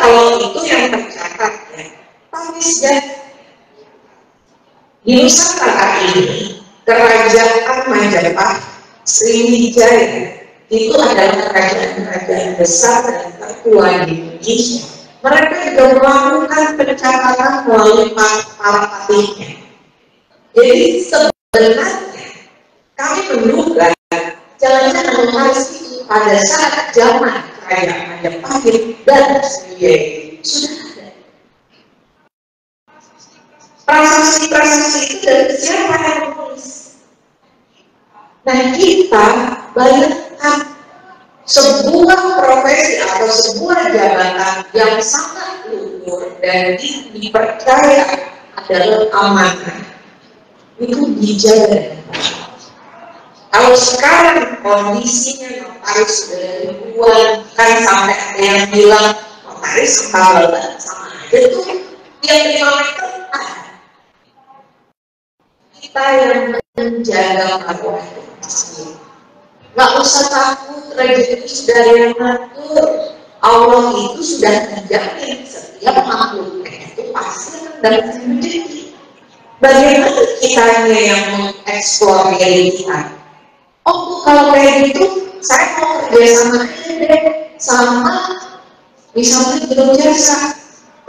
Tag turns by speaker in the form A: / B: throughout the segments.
A: kalau itu yang tercatat ya, tapi di Nusantara ini Kerajaan Majapahit Sriwijaya itu adalah kerajaan besar dan tertua di Indonesia. Mereka juga melakukan pencatatan melalui para patihnya. Jadi sebenarnya kami menduga jangan-jangan Notaris itu pada saat zaman Kerajaan Majapahit dan Sriwijaya sudah ada. Prasasti-prasasti itu dari siapa yang menulis? Nah, kita bayangkan sebuah profesi atau sebuah jabatan yang sangat luhur dan dipercaya adalah amanah itu dijaga. Kalau sekarang kondisinya notaris sudah ribuan, kan sampai ada yang bilang notaris sama aja tuh yang 5 meter. Kita yang menjaga marwah itu nggak usah takut, rezeki sudah yang mengatur. Allah itu sudah menjamin setiap makhluknya itu pasti akan dapat rezeki. Bagaimana kitanya yang mengeksplor diri kita? Oh, kalau kayak gitu saya mau kerja sama aja deh sama misalnya belum jasa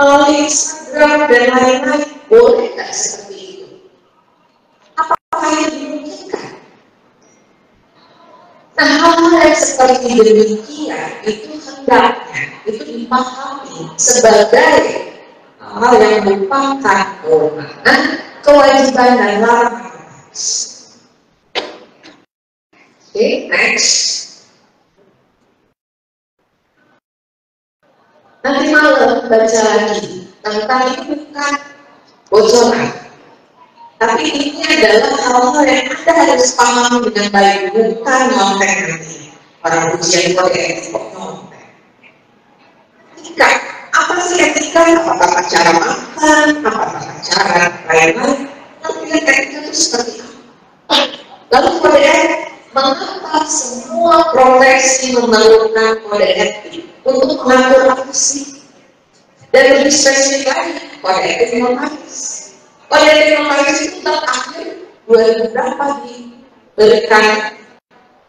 A: melalui Instagram dan lain-lain, boleh nggak seperti itu? Apakah yang dimungkinkan? Nah, hal-hal yang seperti demikian itu hendaknya itu dipahami sebagai hal yang merupakan kewajiban dan larangan. Oke, next. Nanti malam baca lagi tentang ini bukan bocoran, tapi ini adalah hal-hal yang Anda harus pahami dengan baik, bukan nyontek nanti. Para ujian kode etik kok nyontek. Etika, apa sih etika? Apakah cara makan? Apakah cara lain-lain? Tapi etika itu seperti apa? Lalu kode etik, mengapa semua profesi memerlukan kode etik untuk mengatur apa sih? Dan lebih spesifik lagi, kode etik notaris. Kode etik notaris itu terakhir 2000 berapa diberikan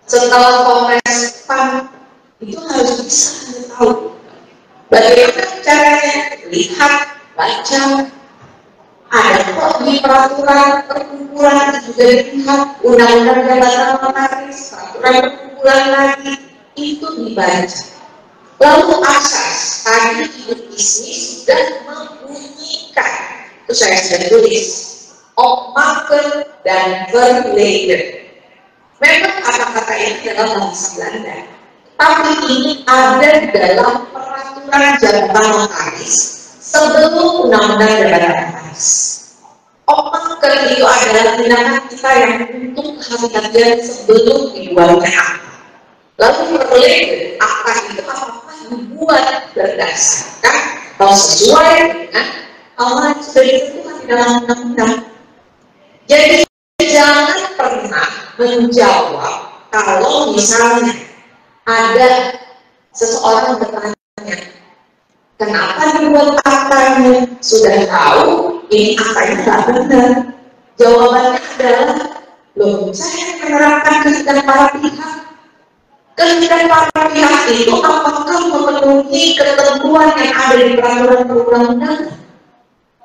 A: setelah Kongres PAN, itu harus bisa Anda tahu bagaimana caranya, lihat, baca. Ada kok di peraturan perkumpulan juga dilihat, undang-undang jabatan notaris, peraturan perkumpulan lagi itu dibaca. Lalu asas tadi hidup bisnis sudah membunyikan, itu saya sudah tulis, opmaken dan verleden. Memang kata-kata ini adalah bahasa Belanda, tapi ini ada dalam peraturan jabatan notaris sebelum undang-undang jabatan notaris. Opmaken itu adalah tindakan kita yang untuk kehati-hatian sebelum dibuatnya akta. Lalu verleden, akta itu apakah dibuat berdasarkan atau sesuai dengan hal yang sudah ditentukan di dalam undang-undang. Jadi jangan pernah menjawab kalau misalnya ada seseorang bertanya, kenapa dibuat aktanya? Sudah tahu ini aktanya tidak benar. Jawabannya adalah, loh, saya menerapkan kehendak para pihak. Kehendak para pihak itu apakah memenuhi ketentuan yang ada di peraturan perundang-undangan?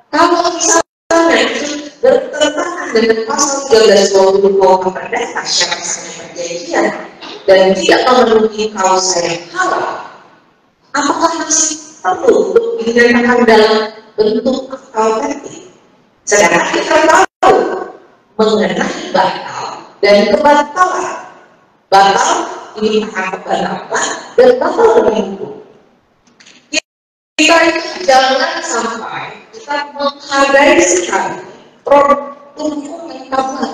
A: Kalau misalnya itu bertentangan dengan pasal 1320 KUHP Perdata syarat-syarat perjanjian dan tidak memenuhi klausa yang halal, apakah masih perlu untuk dinyatakan dalam bentuk akta otentik? Sedangkan kita tahu mengenai batal dan kebatalan. Batal ini akan kebatalan dan batal demi hukum. Kita itu jangan sampai kita menghargai sekali produk hukum yang kita buat.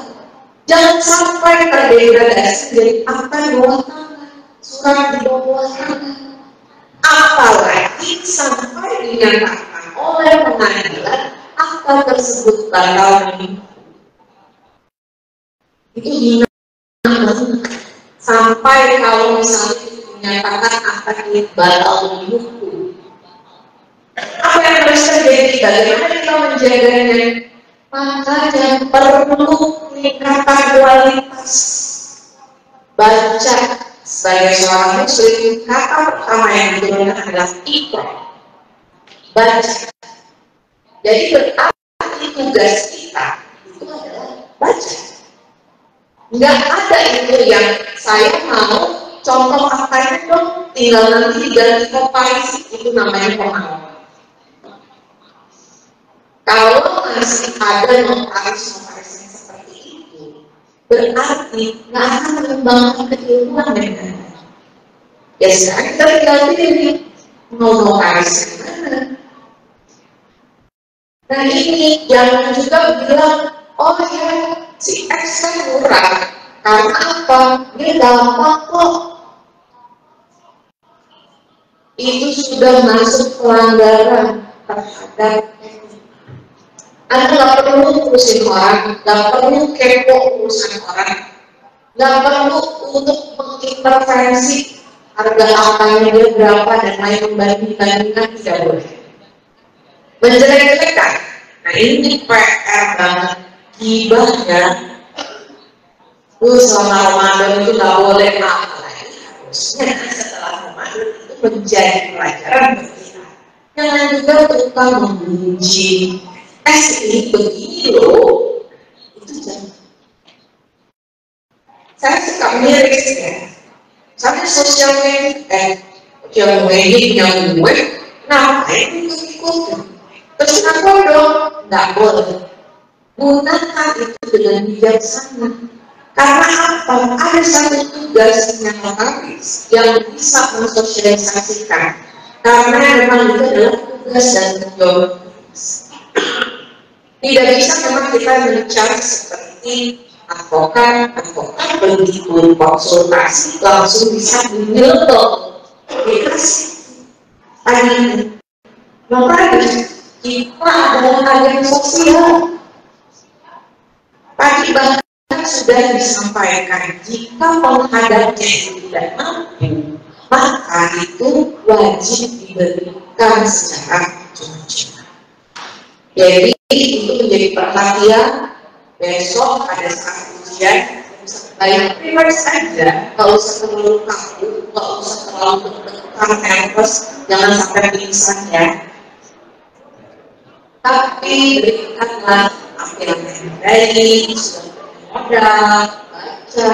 A: Jangan sampai terdegradasi dari akta di bawah tangan, surat di bawah tangan. Apalagi sampai dinyatakan oleh pengadilan akta tersebut batal demi hukum. Itu hina banget. Sampai kalau misalnya dinyatakan akta ini batal demi hukum. Apa yang harus terjadi? Bagaimana kita menjaganya? Maka yang perlu peningkatan kualitas baca. Sebagai seorang muslim, kata pertama yang diturunkan adalah iqra, baca. Jadi berarti tugas kita itu adalah baca. Nggak ada itu yang saya mau contoh apa dong, tinggal nanti diganti komparisi, itu namanya pemahaman. Kalau masih ada komparisi seperti itu, berarti nggak akan mengembangkan keilmuan dengan. Ya sekarang kita tinggal pilih mau komparisi mana. Nah ini jangan juga bilang, oh ya si X kan murah, karena apa? Dia gampang kok. Itu sudah masuk pelanggaran terhadap. Anda nggak perlu urusin orang, nggak perlu kepo urusan orang, nggak perlu untuk mengintervensi harga apanya dia berapa dan lain membanding-bandingkan, tidak boleh. Menjelek-jelekan, nah ini PR banget. Gibahnya, selama Ramadan itu nggak boleh apa lagi, harusnya setelah Ramadan itu menjadi pelajaran bagi kita. Jangan juga tukang memuji. Ini begini loh, itu jangan. Saya suka miris ya. Sampai sosial media, yang punya gue, ngapain ikut-ikutan? Terus kenapa dong? Nggak boleh. Gunakan itu dengan bijaksana. Karena apa? Ada satu tugas yang harus yang bisa mensosialisasikan. Karena memang itu adalah tugas dan tanggung jawab. Tidak bisa memang kita mencari seperti advokat begitu konsultasi langsung bisa menyeletok dikasih tadi. Makanya kita adalah agen sosial. Tadi bahkan sudah disampaikan, jika menghadapnya itu tidak mampu, maka itu wajib diberikan secara cuma-cuma. Jadi itu menjadi perhatian besok pada saat ujian. Baik primer saja, kalau usah terlalu kaku, kalau usah terlalu bertekan nervous, jangan sampai pingsan ya. Tapi berikanlah apa yang baik, sudah baca,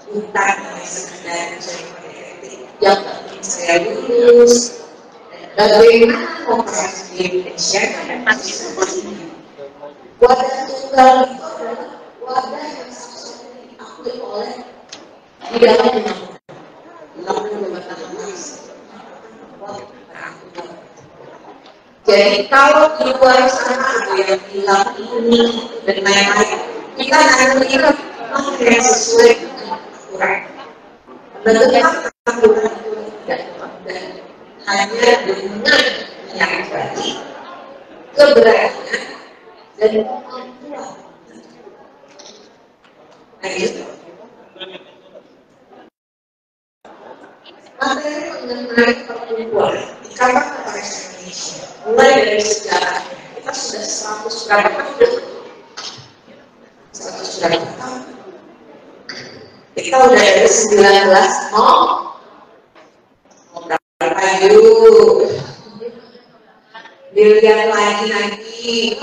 A: bukan sekedar yang penting saya lulus. Bagaimana komparasi Indonesia masih seperti ini? Wadah tunggal itu adalah wadah yang seharusnya diakui oleh di dalam undang-undang. Jadi kalau di luar sana ada yang bilang ini dan lain-lain, kita akan melihat apa yang sesuai dengan aturan. Bagaimana aturan itu tidak ada hanya dengan yang baik, keberanian dan kemampuan. Nah itu. Materi mengenai perempuan di Kamar Notaris Indonesia, mulai dari sejarah kita sudah 100 berapa tahun? 100 berapa tahun? Kita udah dari 19 mau berapa yuk? Dilihat lagi nanti.